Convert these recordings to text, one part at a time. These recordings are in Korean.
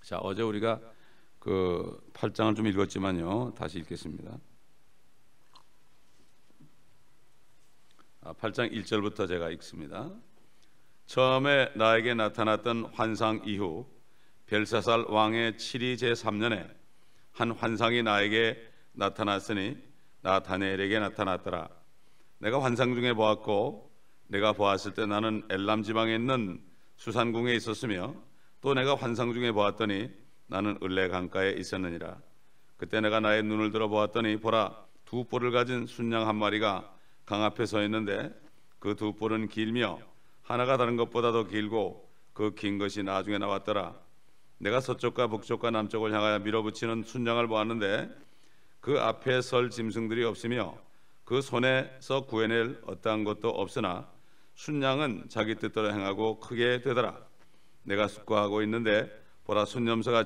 자, 어제 우리가 그 8장을 좀 읽었지만요, 다시 읽겠습니다. 8장 1절부터 제가 읽습니다. 처음에 나에게 나타났던 환상 이후 벨사살 왕의 7위 제3년에 한 환상이 나에게 나타났으니 나 다니엘에게 나타났더라. 내가 환상 중에 보았고 내가 보았을 때 나는 엘람 지방에 있는 수산궁에 있었으며 또 내가 환상 중에 보았더니 나는 을레 강가에 있었느니라. 그때 내가 나의 눈을 들어 보았더니 보라, 두 뿔을 가진 순양 한 마리가 강 앞에 서 있는데 그 두 뿔은 길며 하나가 다른 것보다도 길고 그 긴 것이 나중에 나왔더라. 내가 서쪽과 북쪽과 남쪽을 향하여 밀어붙이는 순양을 보았는데 그 앞에 설 짐승들이 없으며 그 손에서 구해낼 어떠한 것도 없으나 순양은 자기 뜻대로 행하고 크게 되더라. 내가 숙고하고 있는데 보라, 순염소가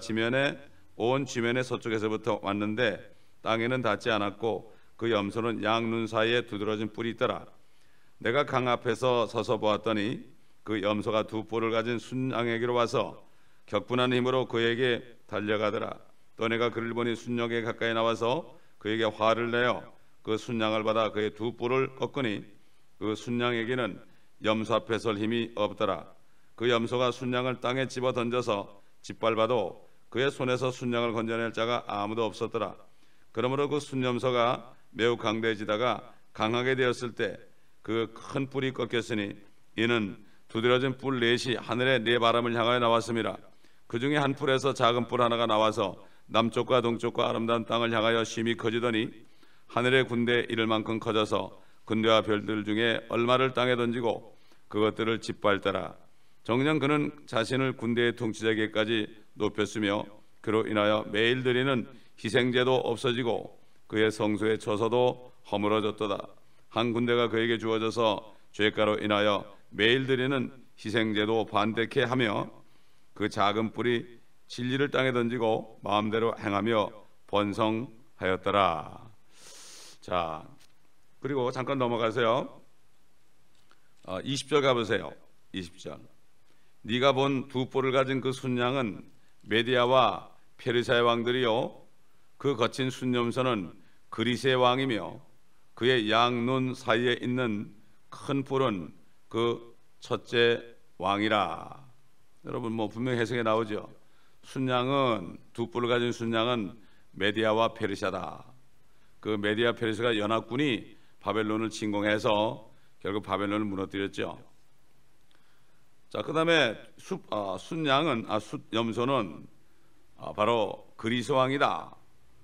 온 지면의 서쪽에서부터 왔는데 땅에는 닿지 않았고 그 염소는 양 눈 사이에 두드러진 뿔이 있더라. 내가 강 앞에서 서서 보았더니 그 염소가 두 뿔을 가진 순양에게로 와서 격분한 힘으로 그에게 달려가더라. 또 내가 그를 보니 순양에 가까이 나와서 그에게 화를 내어 그 순양을 받아 그의 두 뿔을 꺾으니 그 순양에게는 염소 앞에 설 힘이 없더라. 그 염소가 순양을 땅에 집어 던져서 짓밟아도 그의 손에서 순양을 건져낼 자가 아무도 없었더라. 그러므로 그 순염소가 매우 강대해지다가 강하게 되었을 때 그 큰 뿔이 꺾였으니 이는 두드러진 뿔 넷이 하늘의 네 바람을 향하여 나왔음이라. 그 중에 한 뿔에서 작은 뿔 하나가 나와서 남쪽과 동쪽과 아름다운 땅을 향하여 심히 커지더니 하늘의 군대에 이를 만큼 커져서 군대와 별들 중에 얼마를 땅에 던지고 그것들을 짓밟더라. 정녕 그는 자신을 군대의 통치자에게까지 높였으며 그로 인하여 매일 드리는 희생제도 없어지고 그의 성소의 처소도 허물어졌도다. 한 군대가 그에게 주어져서 죄가로 인하여 매일 드리는 희생제도 반대케 하며 그 작은 뿔이 진리를 땅에 던지고 마음대로 행하며 번성하였더라. 자, 그리고 잠깐 넘어가세요. 20절 가보세요. 20절. 네가 본 두 뿔을 가진 그 순양은 메디아와 페르시아의 왕들이요 그 거친 순염소는 그리스의 왕이며 그의 양눈 사이에 있는 큰 뿔은 그 첫째 왕이라. 여러분 분명히 해석에 나오죠. 순양은 두 뿔을 가진 순양은 메디아와 페르시아다. 그 메디아 페르시아가 연합군이 바벨론을 침공해서 결국 바벨론을 무너뜨렸죠. 자, 그다음에 염소는 바로 그리스 왕이다.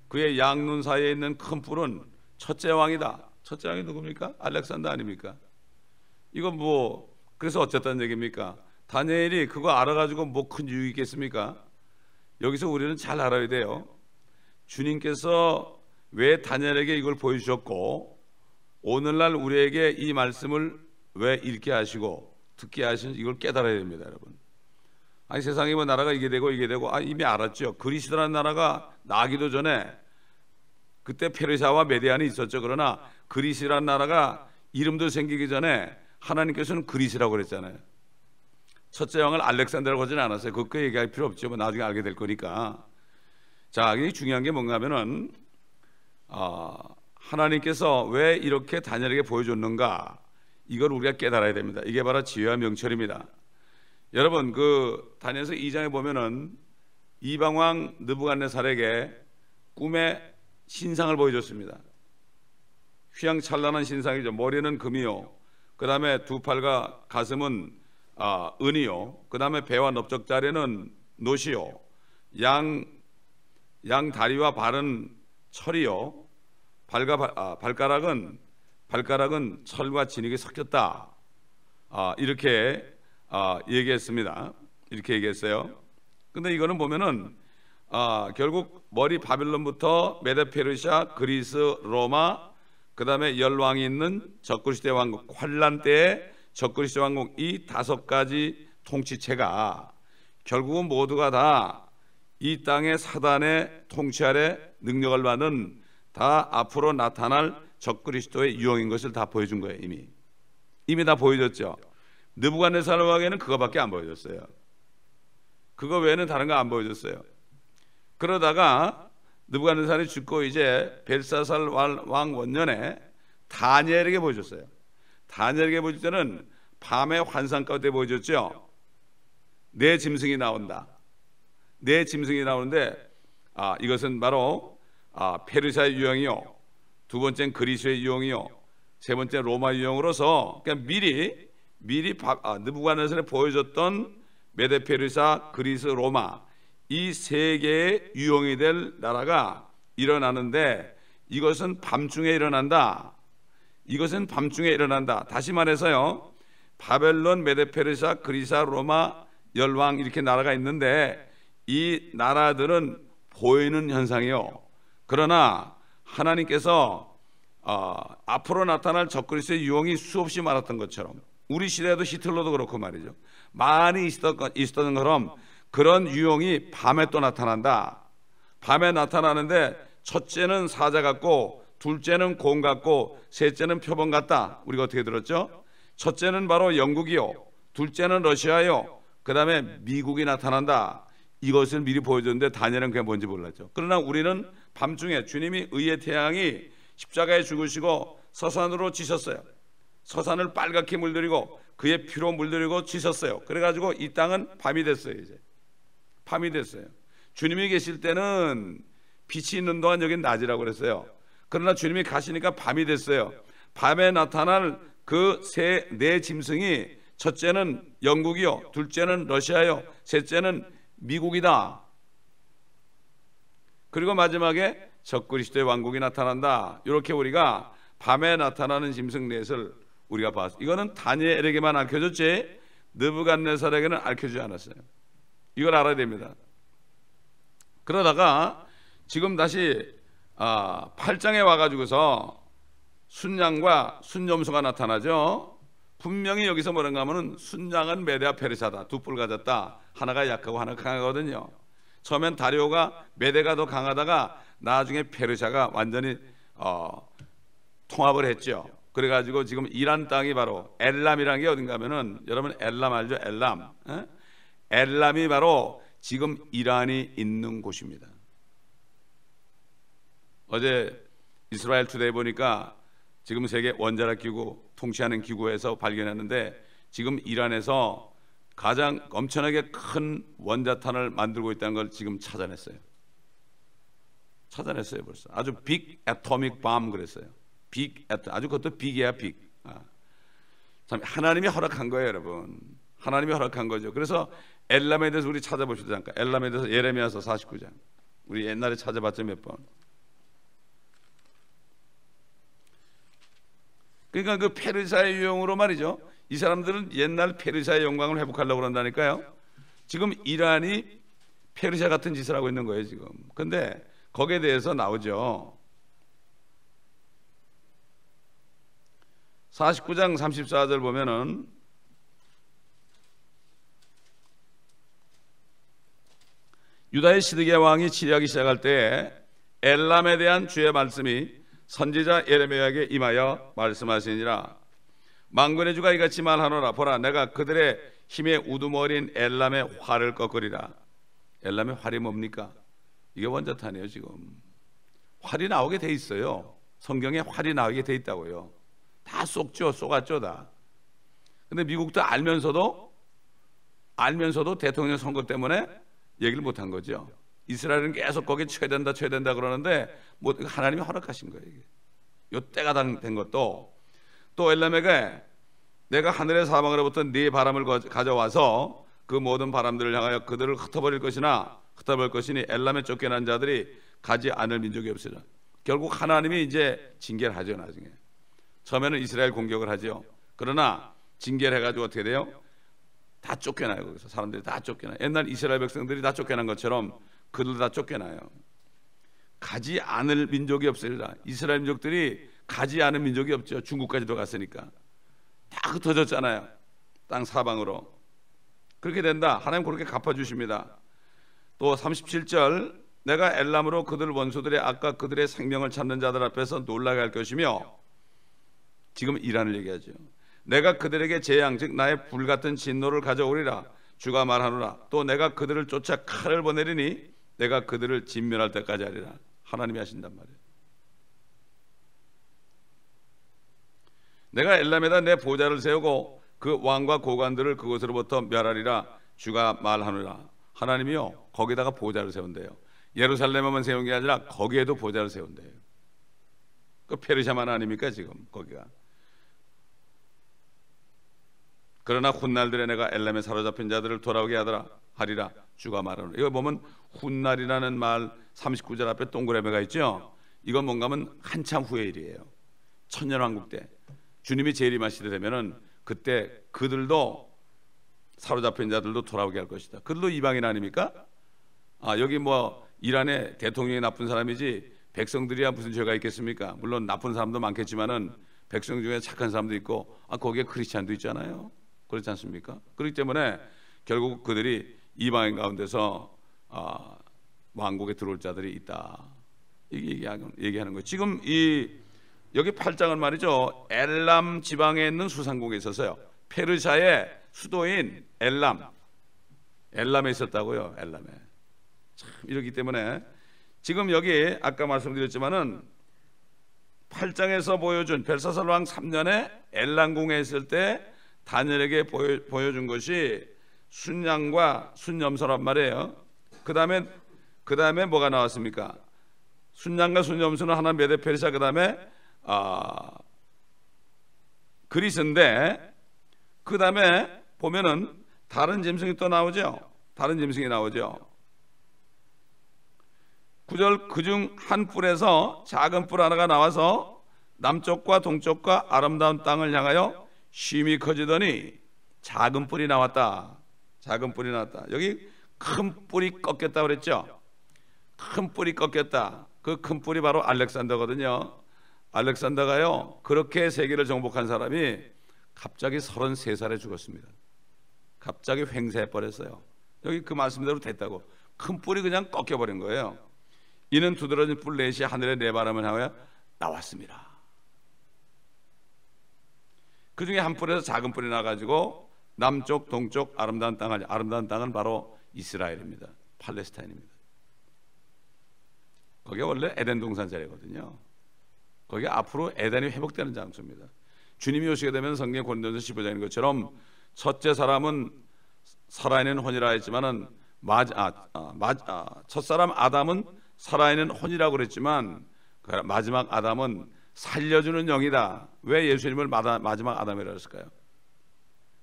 그의 양눈 사이에 있는 큰 뿔은 첫째 왕이다. 첫째 왕이 누굽니까? 알렉산더 아닙니까? 이건 그래서 어쨌다는 얘기입니까? 다니엘이 그거 알아가지고 큰 유익이 있겠습니까? 여기서 우리는 잘 알아야 돼요. 주님께서 왜 다니엘에게 이걸 보여주셨고 오늘날 우리에게 이 말씀을 왜 읽게 하시고 듣게 하시는지 이걸 깨달아야 됩니다, 여러분. 아니, 세상에 나라가 이게 되고 이미 알았죠. 그리스라는 나라가 나기도 전에 그때 페르시아와 메디아는 있었죠. 그러나 그리스라는 나라가 이름도 생기기 전에 하나님께서는 그리스라고 그랬잖아요. 첫째 왕을 알렉산더라고 하지는 않았어요. 그거 얘기할 필요 없죠. 나중에 알게 될 거니까. 자, 이게 중요한 게 뭔가 하면은 하나님께서 왜 이렇게 다니엘에게 보여줬는가, 이걸 우리가 깨달아야 됩니다. 이게 바로 지혜와 명철입니다. 여러분, 그 다니엘서 2장에 보면은 이방왕 느부갓네살에게 꿈에 신상을 보여줬습니다. 휘황찬란한 신상이죠. 머리는 금이요, 그 다음에 두 팔과 가슴은 은이요, 그 다음에 배와 넓적다리는 놋이요, 양 다리와 발은 철이요, 발가락은 철과 진흙이 섞였다. 이렇게 얘기했습니다. 이렇게 얘기했어요. 근데 이거는 보면은 결국 머리 바빌론부터 메데 페르시아, 그리스, 로마, 그 다음에 열왕이 있는 적그리스도 왕국, 환란 때의 적그리스도 왕국, 이 5가지 통치체가 결국은 모두가 다 이 땅의 사단의 통치 아래 능력을 받는 다 앞으로 나타날 적그리스도의 유형인 것을 다 보여준 거예요. 이미 다 보여줬죠. 느부갓네살 왕에게는 그거밖에 안 보여줬어요. 그거 외에는 다른 거 안 보여줬어요. 그러다가 느부갓네살이 죽고 이제 벨사살 왕 원년에 다니엘에게 보여줬어요. 다니엘에게 보여줄 때는 밤의 환상 가운데 보여줬죠. 네 짐승이 나온다. 네 짐승이 나오는데 이것은 바로 페르시아의 유형이요, 두 번째는 그리스의 유형이요, 세 번째 로마 유형으로서 그냥 미리 느부갓네살에 보여줬던 메데 페르시아, 그리스, 로마 이 세 개의 유형이 될 나라가 일어나는데 이것은 밤중에 일어난다. 이것은 밤중에 일어난다. 다시 말해서요, 바벨론, 메데 페르시아, 그리스, 로마 열왕 이렇게 나라가 있는데 이 나라들은 보이는 현상이요. 그러나 하나님께서 앞으로 나타날 적그리스도의 유형이 수없이 많았던 것처럼 우리 시대에도 히틀러도 그렇고 말이죠. 많이 있었던 것처럼 그런 유형이 밤에 또 나타난다. 밤에 나타나는데 첫째는 사자 같고, 둘째는 곰 같고, 셋째는 표범 같다. 우리가 어떻게 들었죠? 첫째는 바로 영국이요, 둘째는 러시아요, 그 다음에 미국이 나타난다. 이것을 미리 보여줬는데 다니엘은 그게 뭔지 몰랐죠. 그러나 우리는 밤중에 주님이 의의 태양이 십자가에 죽으시고 서산으로 지셨어요. 서산을 빨갛게 물들이고 그의 피로 물들이고 지셨어요. 그래가지고 이 땅은 밤이 됐어요. 이제 밤이 됐어요. 주님이 계실 때는 빛이 있는 동안 여긴 낮이라고 그랬어요. 그러나 주님이 가시니까 밤이 됐어요. 밤에 나타날 그 네 짐승이 첫째는 영국이요, 둘째는 러시아요, 셋째는 미국이다. 그리고 마지막에 적그리스도의 왕국이 나타난다. 이렇게 우리가 밤에 나타나는 짐승 넷을 우리가 봤어요. 이거는 다니엘에게만 알려줬지 느부갓네살에게는 알려주지 않았어요. 이걸 알아야 됩니다. 그러다가 지금 다시 8장에 와가지고서 순양과 순염소가 나타나죠. 분명히 여기서 뭐라는가 하면은 순양은 메데와 페르시아다. 두 뿔 가졌다. 하나가 약하고 하나가 강하거든요. 처음엔 다리오가 메데가 더 강하다가 나중에 페르시아가 완전히 통합을 했죠. 그래가지고 지금 이란 땅이 바로 엘람이라는 게 어딘가 하면은, 여러분 엘람 알죠? 엘람. 엘람이 바로 지금 이란이 있는 곳입니다. 어제 이스라엘 투데이 보니까 지금 세계 원자력 기구 통치하는 기구에서 발견했는데 지금 이란에서 가장 엄청나게 큰 원자탄을 만들고 있다는 걸 지금 찾아냈어요. 벌써. 아주 빅 애토믹 밤 그랬어요. 아주 그것도 빅이야, 빅. 참 하나님이 허락한 거예요, 여러분. 하나님이 허락한 거죠. 그래서 엘람에 대해서 우리 찾아보시죠. 잠깐. 엘람에 대해서 예레미야서 49장. 우리 옛날에 찾아봤죠, 몇 번. 그러니까 그 페르시아의 유형으로 말이죠. 이 사람들은 옛날 페르시아의 영광을 회복하려고 그런다니까요. 지금 이란이 페르시아 같은 짓을 하고 있는 거예요, 지금. 근데 거기에 대해서 나오죠. 49장 34절 보면은 유다의 시드기야 왕이 치리하기 시작할 때 엘람에 대한 주의 말씀이 선지자 예레미야에게 임하여 말씀하시니라. 만군의 주가 이같이 말하노라. 보라, 내가 그들의 힘에 우두머린 엘람의 활을 꺾으리라. 엘람의 활이 뭡니까? 이게 원자탄이에요. 지금 활이 나오게 돼 있어요. 성경에 활이 나오게 돼 있다고요. 다 쏘갔죠 다. 근데 미국도 알면서도 대통령 선거 때문에 얘기를 못한 거죠. 이스라엘은 계속 거기에 쳐야 된다 그러는데 뭐 하나님이 허락하신 거예요. 이게. 요 때가 된 것도, 또 엘람에게 내가 하늘의 사방으로부터 네 바람을 가져와서 그 모든 바람들을 향하여 그들을 흩어버릴 것이니 엘람에 쫓겨난 자들이 가지 않을 민족이 없으리라. 결국 하나님이 이제 징계를 하죠. 나중에 처음에는 이스라엘 공격을 하죠. 그러나 징계를 해가지고 어떻게 돼요? 다 쫓겨나요. 거기서 사람들이 다 쫓겨나요. 옛날 이스라엘 백성들이 다 쫓겨난 것처럼 그들도 다 쫓겨나요. 가지 않을 민족이 없으리라. 이스라엘 민족들이 가지 않은 민족이 없죠. 중국까지도 갔으니까 다 흩어졌잖아요. 땅 사방으로. 그렇게 된다. 하나님 그렇게 갚아주십니다. 또 37절, 내가 엘람으로 그들 원수들의 아까 그들의 생명을 찾는 자들 앞에서 놀라게 할 것이며, 지금 이란을 얘기하죠. 내가 그들에게 재앙 즉 나의 불같은 진노를 가져오리라. 주가 말하노라. 또 내가 그들을 쫓아 칼을 보내리니 내가 그들을 진멸할 때까지 하리라. 하나님이 하신단 말이에요. 내가 엘람에다 내 보좌를 세우고 그 왕과 고관들을 그곳으로부터 멸하리라. 주가 말하노라. 하나님이요 거기다가 보좌를 세운대요. 예루살렘에만 세운 게 아니라 거기에도 보좌를 세운대요. 그 페르시아만 아닙니까 지금 거기가. 그러나 훗날들에 내가 엘람에 사로잡힌 자들을 돌아오게 하리라. 주가 말하노라. 이거 보면 훗날이라는 말 39절 앞에 동그라미가 있죠. 이건 뭔가 하면 한참 후의 일이에요. 천년왕국 때 주님이 재림하시게 되면은 그때 그들도 사로잡힌 자들도 돌아오게 할 것이다. 그들도 이방인 아닙니까? 여기 뭐 이란의 대통령이 나쁜 사람이지 백성들이야 무슨 죄가 있겠습니까? 물론 나쁜 사람도 많겠지만은 백성 중에 착한 사람도 있고 거기에 크리스찬도 있잖아요. 그렇지 않습니까? 그렇기 때문에 결국 그들이 이방인 가운데서 왕국에 들어올 자들이 있다. 얘기하는 거예요. 지금 여기 8장은 말이죠. 엘람 지방에 있는 수상국에 있었어요. 페르시아의 수도인 엘람에 있었다고요. 엘람에. 참 이렇기 때문에 지금 여기 아까 말씀드렸지만은 8장에서 보여준 벨사살 왕 3년에 엘람궁에 있을 때 다니엘에게 보여준 것이 순양과 순염소란 말이에요. 그 다음에 뭐가 나왔습니까? 순양과 순염소는 하나 메데 페르시아, 그 다음에 그리스인데 그 다음에 보면은 다른 짐승이 또 나오죠. 다른 짐승이 나오죠. 9절 그중 한 뿔에서 작은 뿔 하나가 나와서 남쪽과 동쪽과 아름다운 땅을 향하여 쉼이 커지더니 작은 뿔이 나왔다. 작은 뿔이 나왔다. 여기 큰 뿔이 꺾였다 그랬죠. 큰 뿔이 꺾였다. 그 큰 뿔이 바로 알렉산더거든요. 알렉산더가요 그렇게 세계를 정복한 사람이 갑자기 33살에 죽었습니다. 갑자기 횡세해 버렸어요. 여기 그 말씀대로 됐다고. 큰 뿔이 그냥 꺾여버린 거예요. 이는 두드러진 뿔 넷이 하늘에 네 바람을 향하여 나왔습니다. 그 중에 한 뿔에서 작은 뿔이 나가지고 남쪽 동쪽 아름다운 땅은 바로 이스라엘입니다. 팔레스타인입니다. 거기가 원래 에덴 동산 자리거든요. 거기가 앞으로 에덴이 회복되는 장소입니다. 주님이 오시게 되면 성경 고린도전서 15장인 것처럼 첫째 사람은 살아있는 혼이라 했지만은 첫사람 아담은 살아있는 혼이라고 그랬지만 마지막 아담은 살려주는 영이다. 왜 예수님을 마지막 아담이라고 했을까요?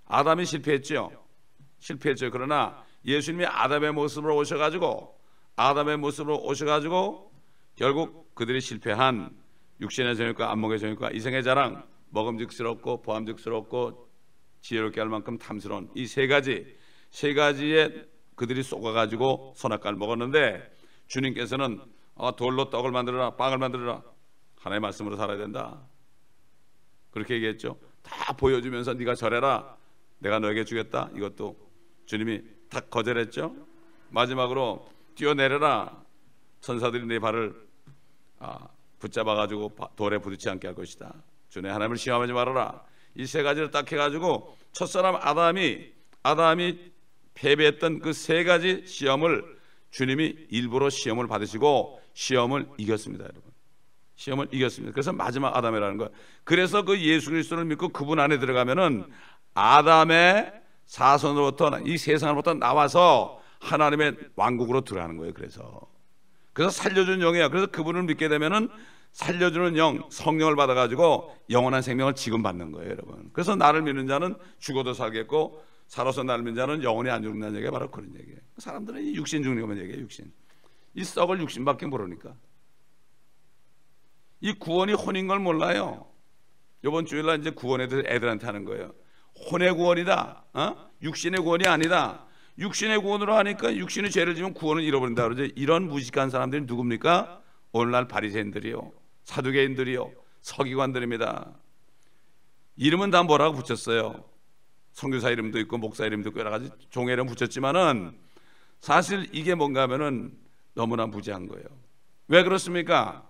아담이 실패했죠. 그러나 예수님이 아담의 모습으로 오셔가지고 결국 그들이 실패한 육신의 정욕과 안목의 정욕과 이생의 자랑, 먹음직스럽고 보암직스럽고 지혜롭게 할 만큼 탐스러운 이 세 가지에 그들이 속아가지고 선악과를 먹었는데 주님께서는 돌로 떡을 만들어라, 빵을 만들어라, 하나님의 말씀으로 살아야 된다. 그렇게 얘기했죠. 다 보여주면서 네가 절해라, 내가 너에게 주겠다. 이것도 주님이 다 거절했죠. 마지막으로 뛰어내려라, 천사들이 네 발을 붙잡아가지고 돌에 부딪히지 않게 할 것이다. 주내 하나님을 시험하지 말아라. 이 세 가지를 딱 해가지고 첫사람 아담이 패배했던 그 세 가지 시험을 주님이 일부러 시험을 받으시고 시험을 이겼습니다. 여러분, 시험을 이겼습니다. 그래서 마지막 아담이라는 거예요. 그래서 그 예수 그리스도를 믿고 그분 안에 들어가면은 아담의 사손으로부터 이 세상으로부터 나와서 하나님의 왕국으로 들어가는 거예요. 그래서 살려주는 영이야. 그래서 그분을 믿게 되면은 살려주는 영, 성령을 받아가지고 영원한 생명을 지금 받는 거예요, 여러분. 그래서 나를 믿는 자는 죽어도 살겠고 살아서 나를 믿는 자는 영원히 안 죽는다는 얘기가 바로 그런 얘기예요. 사람들은 이 육신 죽는 것만 얘기해요. 육신. 이 썩을 육신밖에 모르니까. 이 구원이 혼인 걸 몰라요. 이번 주일날 이제 구원에 대해서 애들한테 하는 거예요. 혼의 구원이다. 육신의 구원이 아니다. 육신의 구원으로 하니까 육신의 죄를 지면 구원을 잃어버린다 그러죠. 이런 무식한 사람들이 누굽니까? 오늘날 바리새인들이요, 사두개인들이요, 서기관들입니다. 이름은 다 뭐라고 붙였어요. 선교사 이름도 있고 목사 이름도 있고 여러 가지 종의 이름 붙였지만은 사실 이게 뭔가 하면은 너무나 무지한 거예요. 왜 그렇습니까?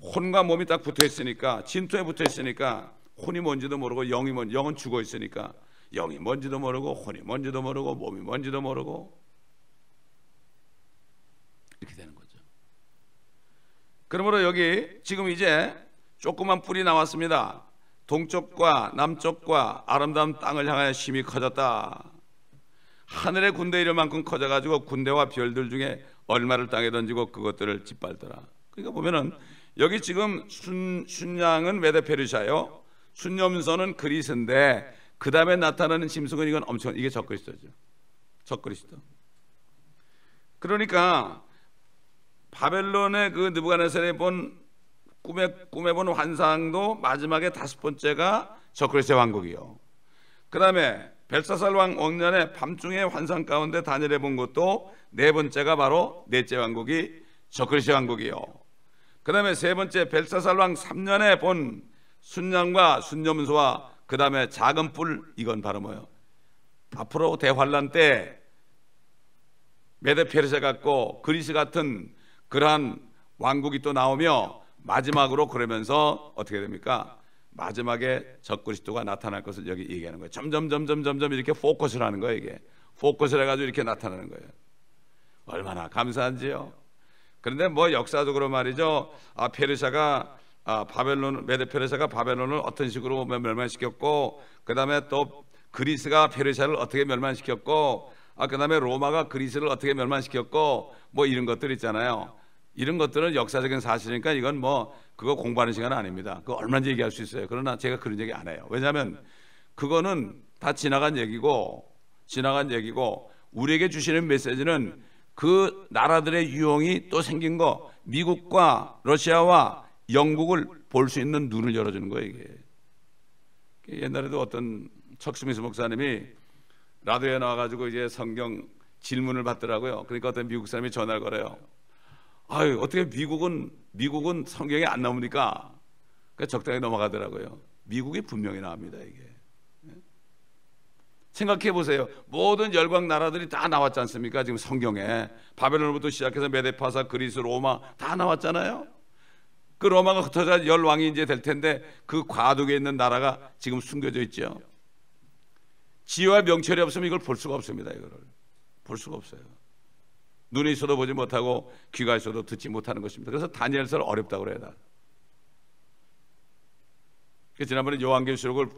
혼과 몸이 딱 붙어 있으니까, 진토에 붙어 있으니까 혼이 뭔지도 모르고 영은 죽어 있으니까 영이 뭔지도 모르고 혼이 뭔지도 모르고 몸이 뭔지도 모르고 이렇게 되는 거죠. 그러므로 여기 지금 이제 조그만 뿔이 나왔습니다. 동쪽과 남쪽과 아름다운 땅을 향하여 힘이 커졌다. 하늘의 군대 이를 만큼 커져가지고 군대와 별들 중에 얼마를 땅에 던지고 그것들을 짓밟더라. 그러니까 보면은 여기 지금 순양은 메데페르샤요, 순념소는 그리스인데 그 다음에 나타나는 짐승은 이건 엄청, 이게 적그리스도죠. 적그리스도. 그러니까 바벨론의 그 느부갓네살이 본 꿈에 본 환상도 마지막에 5번째가 적그리스도의 왕국이요. 그 다음에 벨사살 왕 왕년에 밤중의 환상 가운데 다니엘이 본 것도 4번째가 바로 넷째 왕국이 적그리스도의 왕국이요. 그 다음에 3번째 벨사살 왕 3년에 본 순양과 순념소와 그 다음에 작은 뿔, 이건 바로 뭐예요? 앞으로 대환란 때 메데페르샤 같고 그리스 같은 그러한 왕국이 또 나오며 마지막으로 그러면서 어떻게 됩니까? 마지막에 적그리스도가 나타날 것을 여기 얘기하는 거예요. 점점 이렇게 포커스를 하는 거예요. 이게 포커스를 해가지고 이렇게 나타나는 거예요. 얼마나 감사한지요. 그런데 뭐 역사적으로 말이죠, 페르샤가 바벨론, 메데페르샤가 바벨론을 어떤 식으로 멸망시켰고, 그 다음에 또 그리스가 페르샤를 어떻게 멸망시켰고, 그 다음에 로마가 그리스를 어떻게 멸망시켰고, 뭐 이런 것들 있잖아요. 이런 것들은 역사적인 사실이니까 이건 뭐 그거 공부하는 시간은 아닙니다. 그거 얼마든지 얘기할 수 있어요. 그러나 제가 그런 얘기 안 해요. 왜냐하면 그거는 다 지나간 얘기고 우리에게 주시는 메시지는 그 나라들의 유형이 또 생긴 거, 미국과 러시아와 영국을 볼 수 있는 눈을 열어주는 거예요. 이게 옛날에도 어떤 척스미스 목사님이 라디오에 나와가지고 이제 성경 질문을 받더라고요. 그러니까 어떤 미국 사람이 전화를 걸어요. 아유, 어떻게 미국은 성경에 안 나옵니까? 그러니까 적당히 넘어가더라고요. 미국이 분명히 나옵니다. 이게 생각해 보세요. 모든 열방 나라들이 다 나왔지 않습니까? 지금 성경에 바벨론부터 시작해서 메데파사, 그리스, 로마 다 나왔잖아요. 그 로마가 흩어져 열왕이 이제 될 텐데 그 과도기에 있는 나라가 지금 숨겨져 있죠. 지혜와 명철이 없으면 이걸 볼 수가 없습니다. 이거를 볼 수가 없어요. 눈이 있어도 보지 못하고 귀가 있어도 듣지 못하는 것입니다. 그래서 다니엘서를 어렵다고 그래요. 지난번에 요한계시록을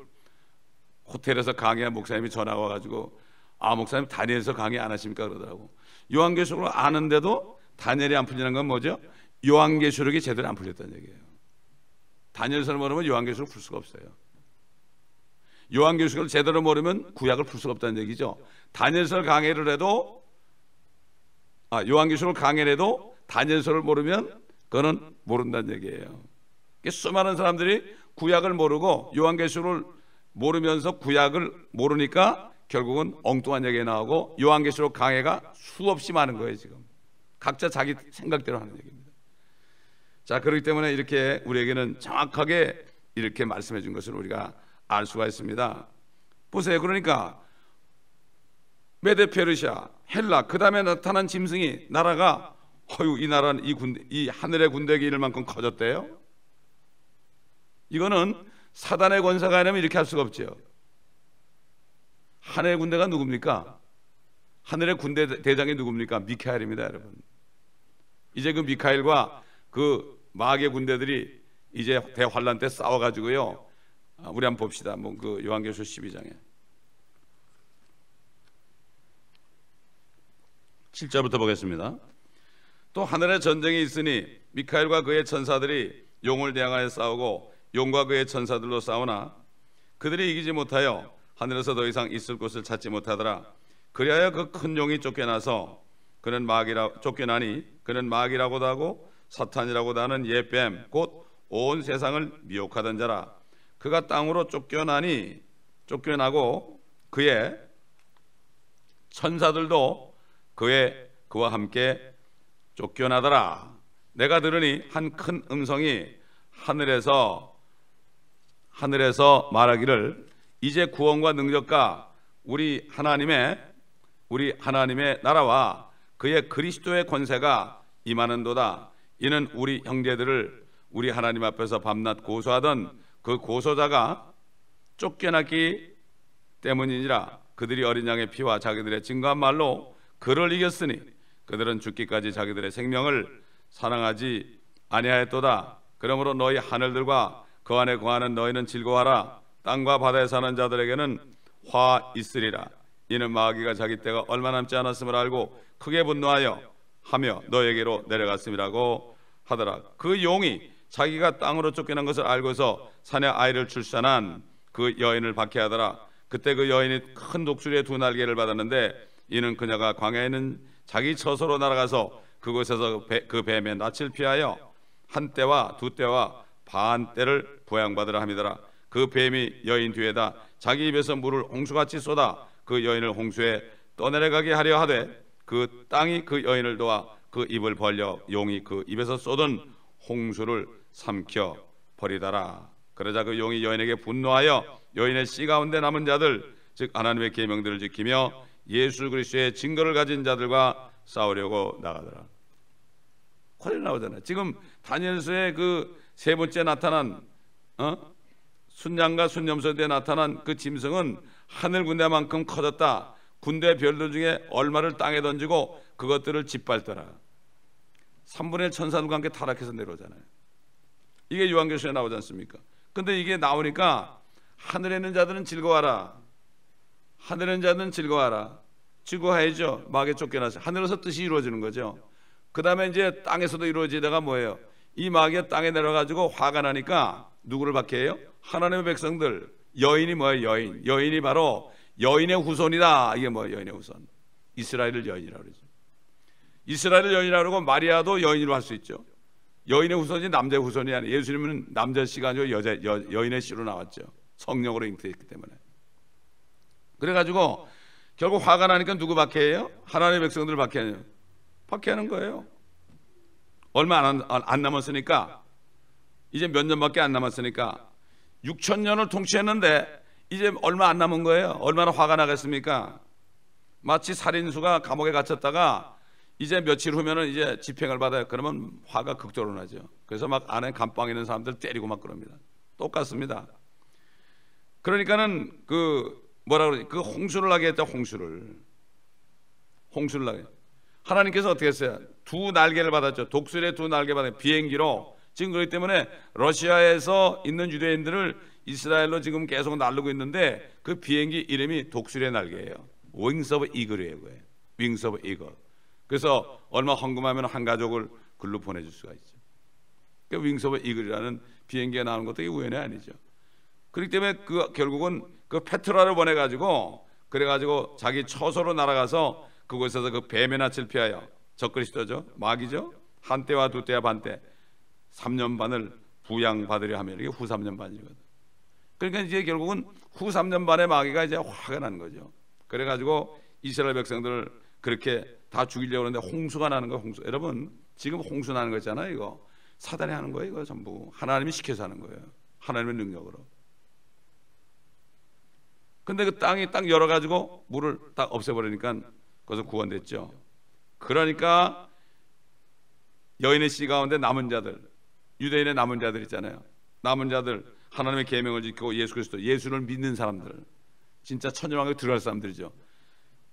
호텔에서 강의한 목사님이 전화가 와가지고, 목사님 다니엘서 강의 안 하십니까? 그러더라고. 요한계시록을 아는데도 다니엘이 안 풀리는 건 뭐죠? 요한계시록이 제대로 안 풀렸다는 얘기예요. 다니엘서를 모르면 요한계시록 풀 수가 없어요. 요한계시록을 제대로 모르면 구약을 풀 수가 없다는 얘기죠. 다니엘서 강의를 해도 요한계시록을 강의를 해도 다니엘서를 모르면 그거는 모른다는 얘기예요. 수많은 사람들이 구약을 모르고 요한계시록을 모르면서 구약을 모르니까 결국은 엉뚱한 얘기가 나오고 요한계시록 강해가 수없이 많은 거예요. 지금 각자 자기 생각대로 하는 얘기입니다. 자, 그렇기 때문에 이렇게 우리에게는 정확하게 이렇게 말씀해 준 것을 우리가 알 수가 있습니다. 보세요. 그러니까 메데페르샤, 헬라, 그 다음에 나타난 짐승이 나라가 이 나라는 이 하늘의 군대에게 이를 만큼 커졌대요. 이거는 사단의 권세가 아니면 이렇게 할 수가 없죠. 하늘의 군대가 누굽니까? 하늘의 군대 대장이 누굽니까? 미카엘입니다, 여러분. 이제 그 미카엘과 그 마귀의 군대들이 이제 대환란 때 싸워가지고요. 우리 한번 봅시다. 그 요한계시록 12장에 7절부터 보겠습니다. 또 하늘에 전쟁이 있으니 미카엘과 그의 천사들이 용을 대항하여 싸우고 용과 그의 천사들로 싸우나 그들이 이기지 못하여 하늘에서 더 이상 있을 곳을 찾지 못하더라. 그리하여 그 큰 용이 쫓겨나니 그는 마귀라고도 하고 사탄이라고도 하는 옛뱀 곧 온 세상을 미혹하던 자라. 그가 땅으로 쫓겨나고 그의 천사들도 그와 함께 쫓겨나더라. 내가 들으니 한 큰 음성이 하늘에서 말하기를 이제 구원과 능력과 우리 하나님의 나라와 그의 그리스도의 권세가 임하는도다. 이는 우리 형제들을 우리 하나님 앞에서 밤낮 고소하던 그 고소자가 쫓겨나기 때문이니라. 그들이 어린 양의 피와 자기들의 증거한 말로 그를 이겼으니 그들은 죽기까지 자기들의 생명을 사랑하지 아니하였도다. 그러므로 너희 하늘들과 그 안에 거하는 너희는 즐거워하라. 땅과 바다에 사는 자들에게는 화 있으리라. 이는 마귀가 자기 때가 얼마 남지 않았음을 알고 크게 분노하여 하며 너에게로 내려갔음이라고 하더라. 그 용이 자기가 땅으로 쫓겨난 것을 알고서 사내 아이를 출산한 그 여인을 박해하더라. 그때 그 여인이 큰 독수리의 두 날개를 받았는데 이는 그녀가 광야에 있는 자기 처소로 날아가서 그곳에서 그 뱀의 낯을 피하여 한 때와 두 때와 반 때를 부양받으라 함이더라. 그 뱀이 여인 뒤에다 자기 입에서 물을 홍수같이 쏟아 그 여인을 홍수에 떠내려가게 하려 하되 그 땅이 그 여인을 도와 그 입을 벌려 용이 그 입에서 쏟은 홍수를 삼켜 버리더라. 그러자 그 용이 여인에게 분노하여 여인의 씨 가운데 남은 자들 즉 하나님의 계명들을 지키며 예수 그리스도의 증거를 가진 자들과 싸우려고 나가더라. 그래 나오잖아요. 지금 다니엘서의 그 세 번째 나타난 순양과 순염소에 나타난 그 짐승은 하늘 군대만큼 커졌다. 군대 별들 중에 얼마를 땅에 던지고 그것들을 짓밟더라. 3분의 1 천사들과 함께 타락해서 내려오잖아요. 이게 요한계시록에 나오지 않습니까? 근데 이게 나오니까 하늘에 있는 자들은 즐거워하라. 하늘에 있는 자들은 즐거워하라. 즐거워해야죠. 마귀에 쫓겨나서 하늘에서 뜻이 이루어지는 거죠. 그 다음에 이제 땅에서도 이루어지다가 뭐예요? 이 마귀가 땅에 내려가지고 화가 나니까 누구를 박해해요? 하나님의 백성들. 여인이 뭐예요? 여인이 바로 여인의 후손이다. 이게 뭐예요? 여인의 후손. 이스라엘을 여인이라고 그러죠. 이스라엘을 여인이라고 그러고 마리아도 여인으로 할 수 있죠. 여인의 후손이 남자의 후손이 아니에요. 예수님은 남자 씨가 아니고 여인의 씨로 나왔죠. 성령으로 잉태했기 때문에. 그래가지고 결국 화가 나니까 누구 박해해요? 하나님의 백성들을 박해하는 거예요. 얼마 안 남았으니까, 이제 몇 년밖에 안 남았으니까 6,000년을 통치했는데 이제 얼마 안 남은 거예요. 얼마나 화가 나겠습니까? 마치 살인수가 감옥에 갇혔다가 이제 며칠 후면은 이제 집행을 받아요. 그러면 화가 극도로 나죠. 그래서 막 안에 감방에 있는 사람들 때리고 막 그럽니다. 똑같습니다. 그러니까는 그 뭐라 그러지? 그 홍수를 나게 했다. 홍수를 나게. 하나님께서 어떻게 했어요? 두 날개를 받았죠. 독수리의 두 날개 받은 비행기로. 지금 그렇기 때문에 러시아에서 있는 유대인들을 이스라엘로 지금 계속 날르고 있는데 그 비행기 이름이 독수리의 날개예요. Wings of Eagle이에요. Wings of Eagle. 그래서 얼마 헌금하면 한 가족을 글로 보내줄 수가 있죠. 그러니까 Wings of Eagle이라는 비행기가 나오는 것도 우연이 아니죠. 그렇기 때문에 그 결국은 그 페트라를 보내가지고 그래가지고 자기 처소로 날아가서 그곳에서 그 뱀의 낯을 피하여 적그리스도죠. 마귀죠. 한 때와 두 때와 반 때 3년 반을 부양받으려 하면 이게 후 3년 반이거든. 그러니까 이제 결국은 후 3년 반에 마귀가 이제 화가 난 거죠. 그래가지고 이스라엘 백성들을 그렇게 다 죽이려고 하는데 홍수가 나는 거예요. 홍수. 여러분 지금 홍수 나는 거 있잖아요. 이거 사단이 하는 거예요. 이거 전부 하나님이 시켜서 하는 거예요. 하나님의 능력으로. 근데 그 땅이 딱 열어가지고 물을 딱 없애버리니까 거기서 구원됐죠. 그러니까 여인의 씨 가운데 남은 자들, 유대인의 남은 자들 있잖아요. 남은 자들, 하나님의 계명을 지키고 예수 그리스도, 예수를 믿는 사람들, 진짜 천년왕국에 들어갈 사람들이죠.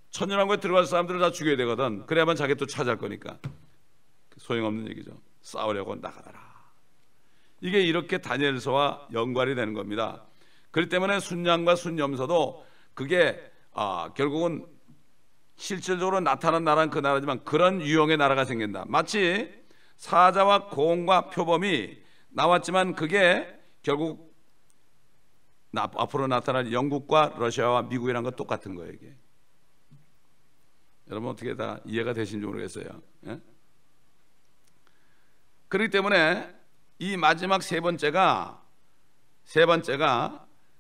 천년왕국에 들어갈 사람들을 다 죽여야 되거든. 그래야만 자기 또 차지할 거니까. 소용없는 얘기죠. 싸우려고 나가더라. 이게 이렇게 다니엘서와 연관이 되는 겁니다. 그렇기 때문에 순양과 순염소도 그게 결국은 실질적으로 나타난 나라는 그 나라지만 그런 유형의 나라가 생긴다. 마치 사자와 공과 표범이 나왔지만 그게 결국 앞으로 나타날 영국과 러시아와 미국이란 건 똑같은 거예요. 이게 여러분 어떻게 다 이해가 되신지 모르겠어요. 예? 그렇기 때문에 이 마지막 세 번째가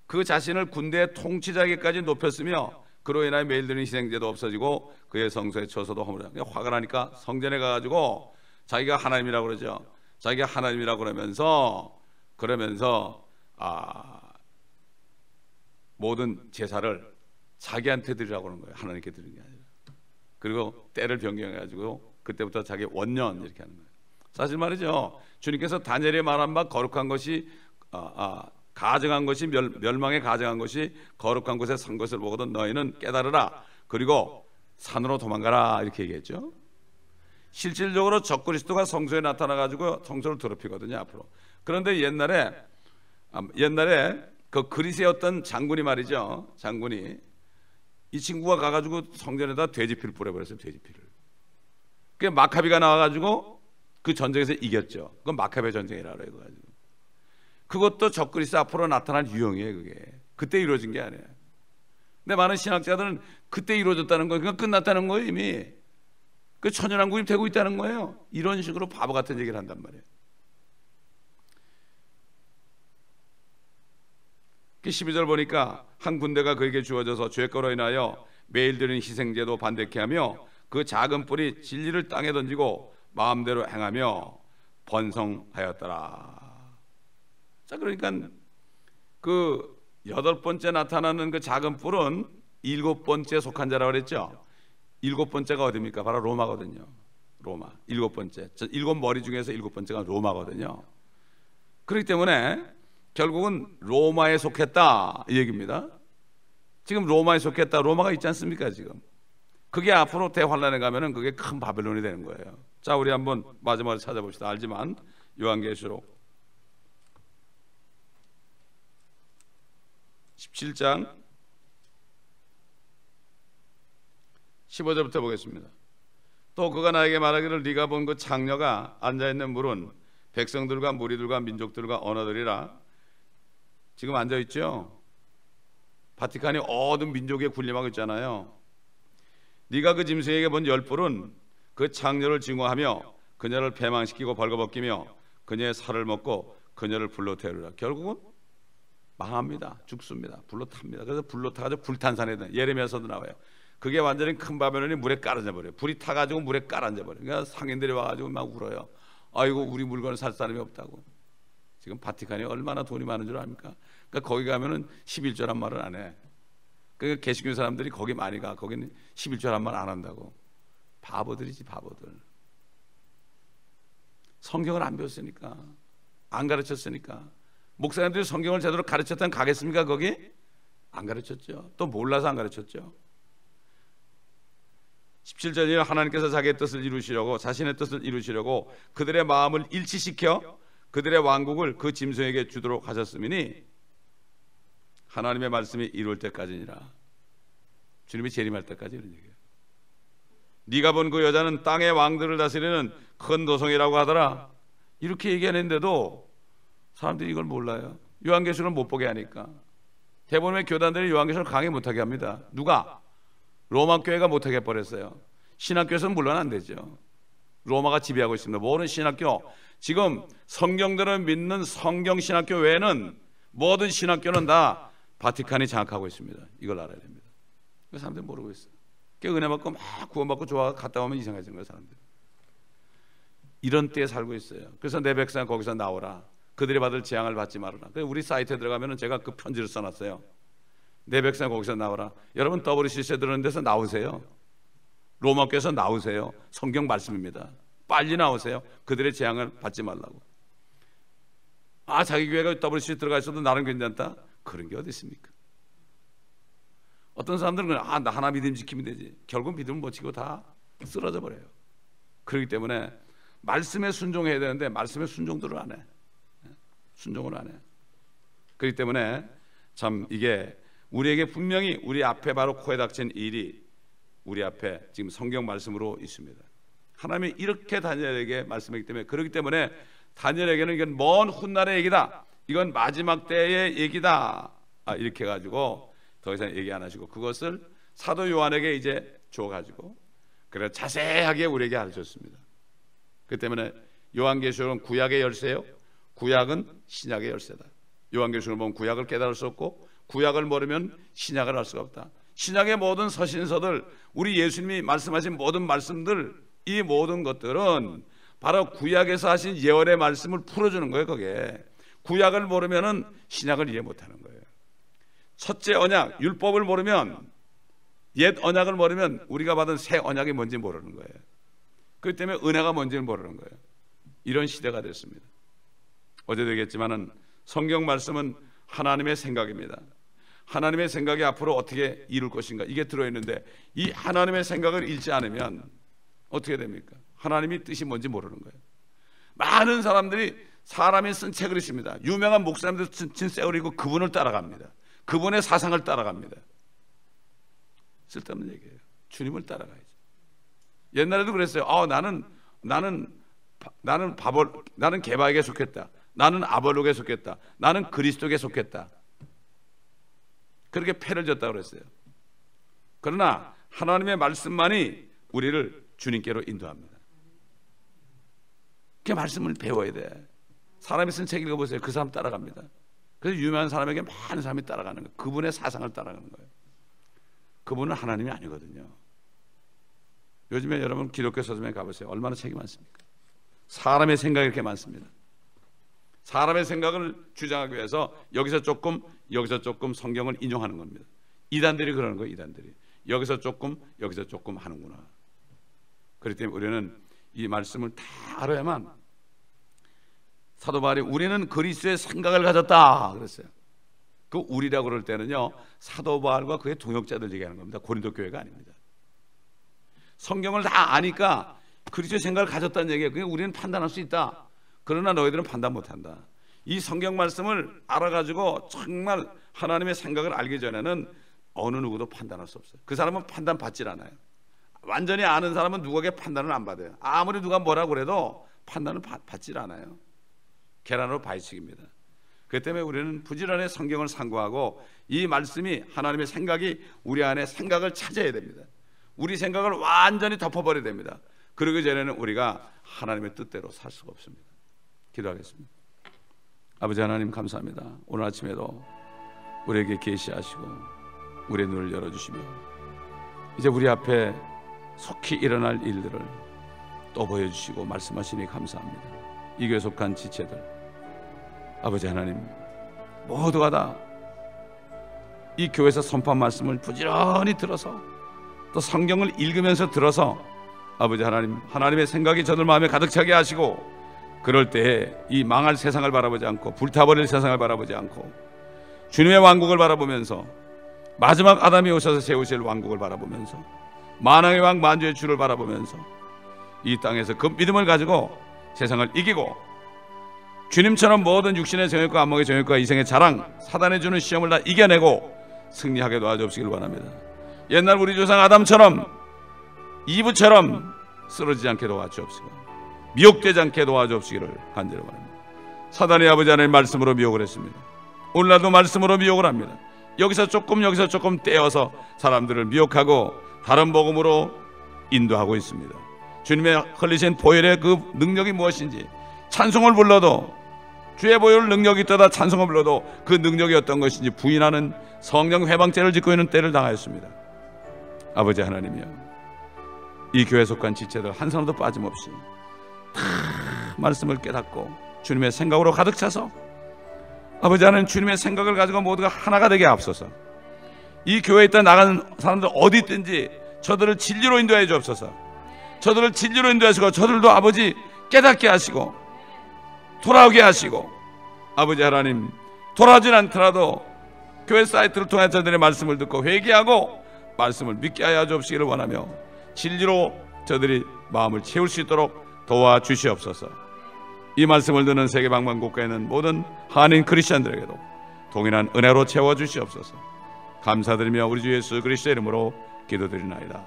그 자신을 군대의 통치자에게까지 높였으며 그로 인하여 매일 드리는 희생제도 없어지고 그의 성소의 처소도 허물어. 화가 나니까 성전에 가가지고 자기가 하나님이라고 그러죠. 자기가 하나님이라고 그러면서 모든 제사를 자기한테 드리라고 하는 거예요. 하나님께 드리는 게 아니라. 그리고 때를 변경해가지고 그때부터 자기 원년 이렇게 하는 거예요. 사실 말이죠. 주님께서 다니엘이 말한 바 거룩한 것이 가증한 것이 멸망에 가증한 것이 거룩한 곳에 선 것을 보거든 너희는 깨달으라. 그리고 산으로 도망가라. 이렇게 얘기했죠. 실질적으로 적그리스도가 성소에 나타나 가지고 성소를 더럽히거든요, 앞으로. 그런데 옛날에 그 그리스의 어떤 장군이 말이죠. 장군이 이 친구가 가가지고 성전에다 돼지피를 뿌려버렸어요. 돼지피를. 그 마카비가 나와가지고 그 전쟁에서 이겼죠. 그건 마카베 전쟁이라고 해요. 그것도 적그리스도 앞으로 나타날 유형이에요. 그게 그때 이루어진 게 아니에요. 근데 많은 신학자들은 그때 이루어졌다는 거예요. 그러니까 끝났다는 거예요. 이미 그 천연왕국이 되고 있다는 거예요. 이런 식으로 바보 같은 얘기를 한단 말이에요. 12절 보니까 한 군대가 그에게 주어져서 죄거로 인하여 매일 드리는 희생제도 반대케 하며 그 작은 뿔이 진리를 땅에 던지고 마음대로 행하며 번성하였더라. 자, 그러니까 그 8번째 나타나는 그 작은 뿔은 7번째 속한 자라고 그랬죠. 7번째가 어디입니까? 바로 로마거든요. 로마 7번째. 7머리 중에서 7번째가 로마거든요. 그렇기 때문에 결국은 로마에 속했다 이 얘기입니다. 지금 로마에 속했다. 로마가 있지 않습니까? 지금 그게 앞으로 대환란에 가면은 그게 큰 바벨론이 되는 거예요. 자, 우리 한번 마지막으로 찾아봅시다. 알지만 요한계시록 17장 15절부터 보겠습니다. 또 그가 나에게 말하기를 네가 본 그 창녀가 앉아있는 물은 백성들과 무리들과 민족들과 언어들이라. 지금 앉아있죠. 바티칸이 모든 민족에 군림하고 있잖아요. 네가 그 짐승에게 본 10뿔은 그 창녀를 증오하며 그녀를 패망시키고 벌거벗기며 그녀의 살을 먹고 그녀를 불로 태우리라. 결국은 망합니다. 죽습니다. 불로 탑니다. 그래서 불로 타가지고 불탄산에 예레미야서도 나와요. 그게 완전히 큰 바벨론이 물에 깔아져 버려요. 불이 타가지고 물에 깔아져 버려요. 그러니까 상인들이 와가지고 막 울어요. 아이고 우리 물건을 살 사람이 없다고. 지금 바티칸이 얼마나 돈이 많은 줄 압니까? 그러니까 거기 가면은 11조란 말을 안 해. 그러니까 개신교 사람들이 거기 많이 가. 거기는 11조란 말 안 한다고. 바보들이지 바보들. 성경을 안 배웠으니까, 안 가르쳤으니까. 목사님들이 성경을 제대로 가르쳤다면 가겠습니까? 거기? 안 가르쳤죠. 또 몰라서 안 가르쳤죠. 17절에 하나님께서 자기의 뜻을 이루시려고, 자신의 뜻을 이루시려고 그들의 마음을 일치시켜 그들의 왕국을 그 짐승에게 주도록 하셨음이니 하나님의 말씀이 이룰 때까지니라. 주님이 재림할 때까지 이런 얘기예요. 네가 본 그 여자는 땅의 왕들을 다스리는 큰 도성이라고 하더라. 이렇게 얘기하는데도 사람들이 이걸 몰라요. 요한계시록을 못 보게 하니까. 대부분의 교단들이 요한계시록을 강의 못하게 합니다. 누가? 로마 교회가 못하게 해버렸어요. 신학교에서는 물론 안 되죠. 로마가 지배하고 있습니다. 모든 신학교, 지금 성경들을 믿는 성경 신학교 외에는 모든 신학교는 다 바티칸이 장악하고 있습니다. 이걸 알아야 됩니다. 사람들이 모르고 있어요. 은혜 받고 막 구원받고 좋아 갔다 오면 이상해지는 거예요. 사람들. 이런 때에 살고 있어요. 그래서 내 백성 거기서 나오라. 그들이 받을 재앙을 받지 말아라. 그래서 우리 사이트에 들어가면 제가 그 편지를 써놨어요. 내 백성 거기서 나오라. 여러분 WCC에 들어오는 데서 나오세요. 로마교에서 나오세요. 성경 말씀입니다. 빨리 나오세요. 그들의 재앙을 받지 말라고. 아, 자기 교회가 WCC에 들어가 있어도 나름 괜찮다? 그런 게 어디 있습니까? 어떤 사람들은 나 하나 믿음 지키면 되지. 결국 믿음 못 지키고 다 쓰러져 버려요. 그렇기 때문에 말씀에 순종해야 되는데 말씀에 순종들을 안 해. 순종을 안 해. 그렇기 때문에 참 이게 우리에게 분명히 우리 앞에 바로 코에 닥친 일이 우리 앞에 지금 성경 말씀으로 있습니다. 하나님이 이렇게 다니엘에게 말씀했기 때문에, 그렇기 때문에 다니엘에게는 이건 먼 훗날의 얘기다. 이건 마지막 때의 얘기다. 이렇게 해가지고 더 이상 얘기 안 하시고 그것을 사도 요한에게 이제 줘가지고 그래 자세하게 우리에게 알려줬습니다. 그렇기 때문에 요한계시록은 구약의 열쇠요, 구약은 신약의 열쇠다. 요한계시록을 보면 구약을 깨달을 수 없고 구약을 모르면 신약을 알 수가 없다. 신약의 모든 서신서들, 우리 예수님이 말씀하신 모든 말씀들, 이 모든 것들은 바로 구약에서 하신 예언의 말씀을 풀어주는 거예요. 그게 구약을 모르면은 신약을 이해 못하는 거예요. 첫째 언약, 율법을 모르면, 옛 언약을 모르면 우리가 받은 새 언약이 뭔지 모르는 거예요. 그렇기 때문에 은혜가 뭔지를 모르는 거예요. 이런 시대가 됐습니다. 어제도 얘기했지만은 성경 말씀은 하나님의 생각입니다. 하나님의 생각이 앞으로 어떻게 이룰 것인가, 이게 들어있는데 이 하나님의 생각을 읽지 않으면 어떻게 됩니까? 하나님의 뜻이 뭔지 모르는 거예요. 많은 사람들이 사람이 쓴 책을 읽습니다. 유명한 목사님들 쓴 책을 읽고 그분을 따라갑니다. 그분의 사상을 따라갑니다. 쓸데없는 얘기예요. 주님을 따라가야죠. 옛날에도 그랬어요. 나는 게바에게 속했다. 나는 아볼로에게 속했다. 나는 그리스도에게 속했다. 그렇게 패를 졌다고 그랬어요. 그러나 하나님의 말씀만이 우리를 주님께로 인도합니다. 그 말씀을 배워야 돼. 사람이 쓴 책 읽어보세요. 그 사람 따라갑니다. 그래서 유명한 사람에게 많은 사람이 따라가는 거예요. 그분의 사상을 따라가는 거예요. 그분은 하나님이 아니거든요. 요즘에 여러분 기독교 서점에 가보세요. 얼마나 책이 많습니까? 사람의 생각이 이렇게 많습니다. 사람의 생각을 주장하기 위해서 여기서 조금 여기서 조금 성경을 인용하는 겁니다. 이단들이 그러는 거예요. 이단들이 여기서 조금 여기서 조금 하는구나. 그렇기 때문에 우리는 이 말씀을 다 알아야만, 사도 바울이 우리는 그리스도의 생각을 가졌다 그랬어요. 그 우리라고 그럴 때는요, 사도 바울과 그의 동역자들 얘기하는 겁니다. 고린도 교회가 아닙니다. 성경을 다 아니까 그리스도의 생각을 가졌다는 얘기예요. 그러니까 우리는 판단할 수 있다. 그러나 너희들은 판단 못한다. 이 성경 말씀을 알아가지고 정말 하나님의 생각을 알기 전에는 어느 누구도 판단할 수 없어요. 그 사람은 판단 받질 않아요. 완전히 아는 사람은 누구에게 판단을 안 받아요. 아무리 누가 뭐라고 그래도 판단을 받질 않아요. 계란으로 바위치기입니다. 그렇기 때문에 우리는 부지런히 성경을 상고하고 이 말씀이, 하나님의 생각이 우리 안에 생각을 차지해야 됩니다. 우리 생각을 완전히 덮어버려야 됩니다. 그러기 전에는 우리가 하나님의 뜻대로 살 수가 없습니다. 기도하겠습니다. 아버지 하나님 감사합니다. 오늘 아침에도 우리에게 계시하시고 우리의 눈을 열어주시며 이제 우리 앞에 속히 일어날 일들을 또 보여주시고 말씀하시니 감사합니다. 이 교회 속한 지체들, 아버지 하나님 모두가 다 이 교회에서 선포한 말씀을 부지런히 들어서 또 성경을 읽으면서 들어서 아버지 하나님, 하나님의 생각이 저들 마음에 가득 차게 하시고, 그럴 때에 이 망할 세상을 바라보지 않고 불타버릴 세상을 바라보지 않고 주님의 왕국을 바라보면서, 마지막 아담이 오셔서 세우실 왕국을 바라보면서, 만왕의 왕 만주의 주를 바라보면서 이 땅에서 그 믿음을 가지고 세상을 이기고 주님처럼 모든 육신의 정욕과 안목의 정욕과 이생의 자랑, 사단의 주는 시험을 다 이겨내고 승리하게 도와주시길 원합니다. 옛날 우리 조상 아담처럼, 이브처럼 쓰러지지 않게 도와주옵시고 미혹되지 않게 도와주옵시기를 간절히 원합니다. 사단의 아버지 하나님 말씀으로 미혹을 했습니다. 오늘날도 말씀으로 미혹을 합니다. 여기서 조금 떼어서 사람들을 미혹하고 다른 복음으로 인도하고 있습니다. 주님의 흘리신 보혈의 그 능력이 무엇인지, 찬송을 불러도 주의 보혈 능력이 있다다 찬송을 불러도 그 능력이 어떤 것인지 부인하는 성령 회방죄를 짓고 있는 때를 당하였습니다. 아버지 하나님이여, 이 교회 속한 지체들 한 사람도 빠짐없이 다 말씀을 깨닫고 주님의 생각으로 가득 차서 아버지 하나님, 주님의 생각을 가지고 모두가 하나가 되게 앞서서 이 교회에 있다 나가는 사람들 어디 있든지 저들을 진리로 인도해 주옵소서. 저들을 진리로 인도하시고 저들도 아버지 깨닫게 하시고 돌아오게 하시고, 아버지 하나님 돌아오진 않더라도 교회 사이트를 통해 저들의 말씀을 듣고 회개하고 말씀을 믿게 하여 주옵시기를 원하며 진리로 저들이 마음을 채울 수 있도록 도와주시옵소서. 이 말씀을 듣는 세계 방방곡곡에 있는 모든 한인 크리스천들에게도 동일한 은혜로 채워주시옵소서. 감사드리며 우리 주 예수 그리스도의 이름으로 기도드리나이다.